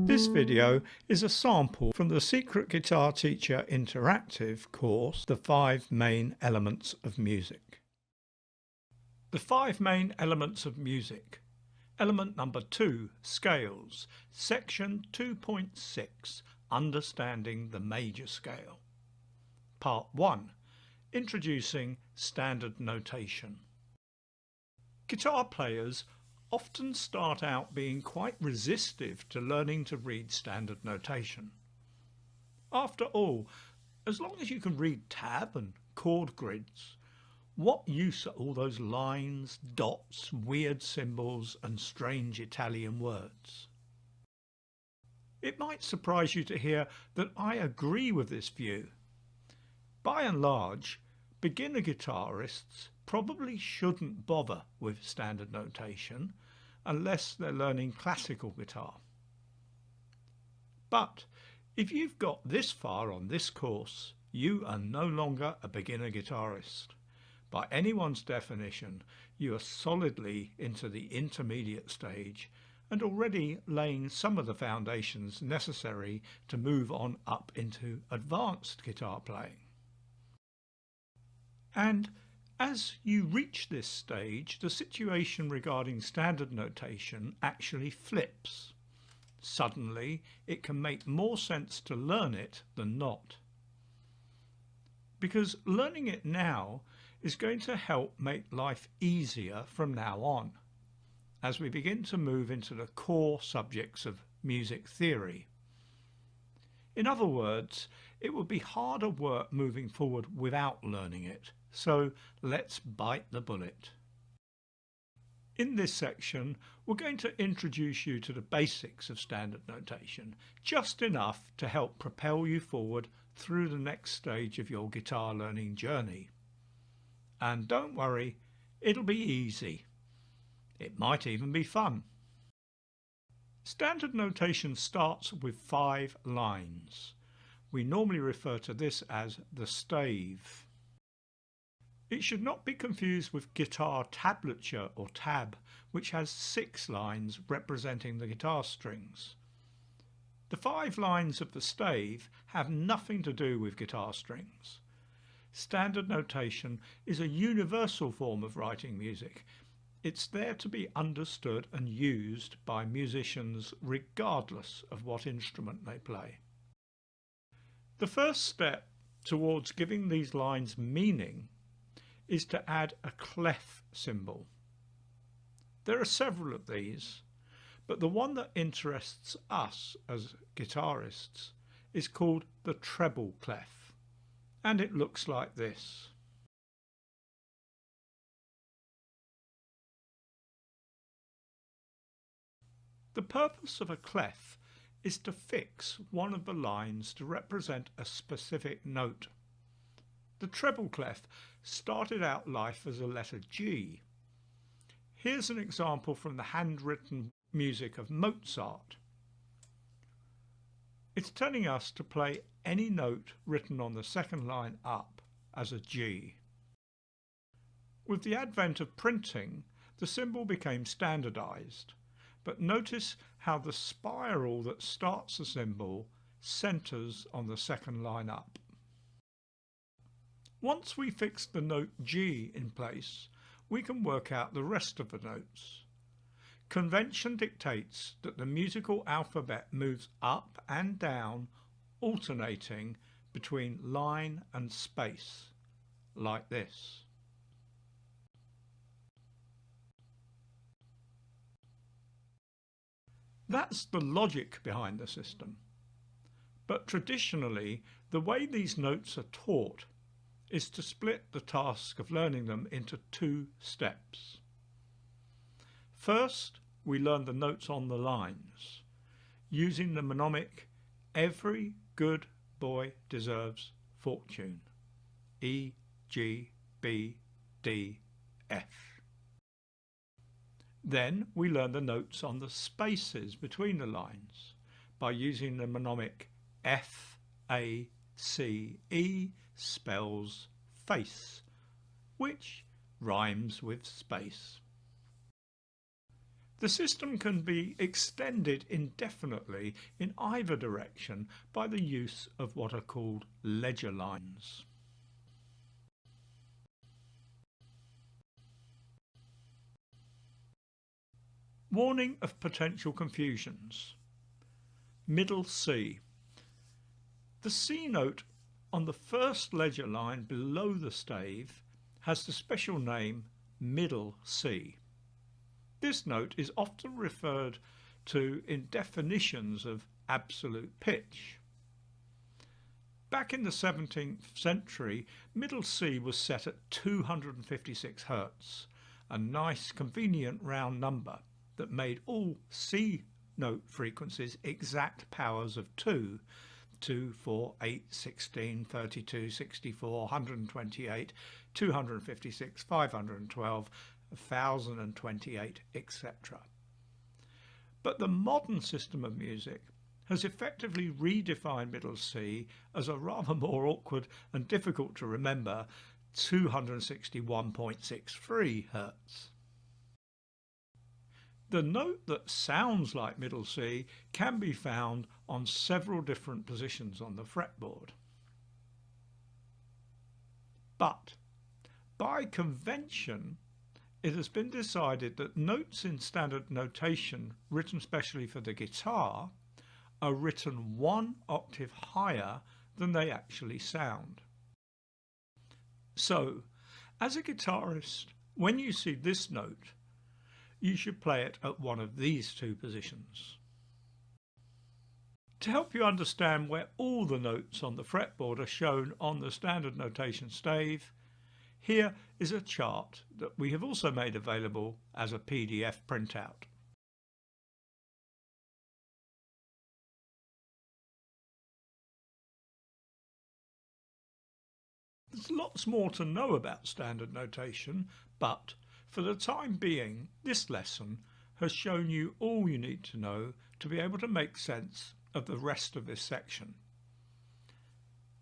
This video is a sample from the Secret Guitar Teacher Interactive course, The 5 Main Elements of Music. The 5 main elements of music. Element number 2, Scales, Section 2.6, Understanding the Major Scale. Part 1, Introducing Standard Notation. Guitar players often start out being quite resistive to learning to read standard notation. After all, as long as you can read tab and chord grids, what use are all those lines, dots, weird symbols and strange Italian words? It might surprise you to hear that I agree with this view. By and large, beginner guitarists probably shouldn't bother with standard notation unless they're learning classical guitar. But if you've got this far on this course, you are no longer a beginner guitarist. By anyone's definition, you are solidly into the intermediate stage and already laying some of the foundations necessary to move on up into advanced guitar playing. And as you reach this stage, the situation regarding standard notation actually flips. Suddenly, it can make more sense to learn it than not. Because learning it now is going to help make life easier from now on, as we begin to move into the core subjects of music theory. In other words, it will be harder work moving forward without learning it. So let's bite the bullet. In this section, we're going to introduce you to the basics of standard notation, just enough to help propel you forward through the next stage of your guitar learning journey. And don't worry, it'll be easy. It might even be fun. Standard notation starts with 5 lines. We normally refer to this as the stave. It should not be confused with guitar tablature or tab, which has 6 lines representing the guitar strings. The 5 lines of the stave have nothing to do with guitar strings. Standard notation is a universal form of writing music. It's there to be understood and used by musicians regardless of what instrument they play. The first step towards giving these lines meaning is to add a clef symbol. There are several of these, but the one that interests us as guitarists is called the treble clef, and it looks like this. The purpose of a clef is to fix one of the lines to represent a specific note. The treble clef started out life as a letter G. Here's an example from the handwritten music of Mozart. It's telling us to play any note written on the second line up as a G. With the advent of printing, the symbol became standardized, but notice how the spiral that starts the symbol centers on the second line up. Once we fix the note G in place, we can work out the rest of the notes. Convention dictates that the musical alphabet moves up and down, alternating between line and space, like this. That's the logic behind the system. But traditionally, the way these notes are taught is to split the task of learning them into 2 steps. First, we learn the notes on the lines, using the mnemonic "Every good boy deserves fortune." E, G, B, D, F. Then we learn the notes on the spaces between the lines by using the mnemonic F, A, C, E spells face, which rhymes with space. The system can be extended indefinitely in either direction by the use of what are called ledger lines. Warning of potential confusions. Middle C. The C note on the first ledger line below the stave has the special name middle C. This note is often referred to in definitions of absolute pitch. Back in the 17th century, middle C was set at 256 Hz, a nice convenient round number that made all C note frequencies exact powers of 2, 4, 8, 16, 32, 64, 128, 256, 512, 1028, etc. But the modern system of music has effectively redefined middle C as a rather more awkward and difficult to remember 261.63 Hz. The note that sounds like middle C can be found on several different positions on the fretboard. But by convention, it has been decided that notes in standard notation written specially for the guitar are written 1 octave higher than they actually sound. So, as a guitarist, when you see this note, you should play it at one of these two positions. To help you understand where all the notes on the fretboard are shown on the standard notation stave, here is a chart that we have also made available as a PDF printout. There's lots more to know about standard notation, but for the time being, this lesson has shown you all you need to know to be able to make sense of the rest of this section.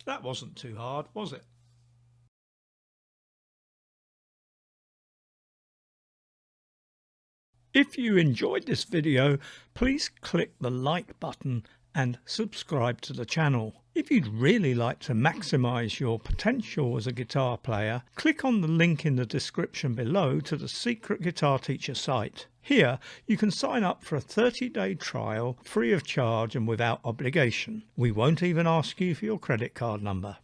That wasn't too hard, was it? If you enjoyed this video, please click the like button and subscribe to the channel. If you'd really like to maximize your potential as a guitar player, click on the link in the description below to the Secret Guitar Teacher site. Here you can sign up for a 30-day trial free of charge and without obligation. We won't even ask you for your credit card number.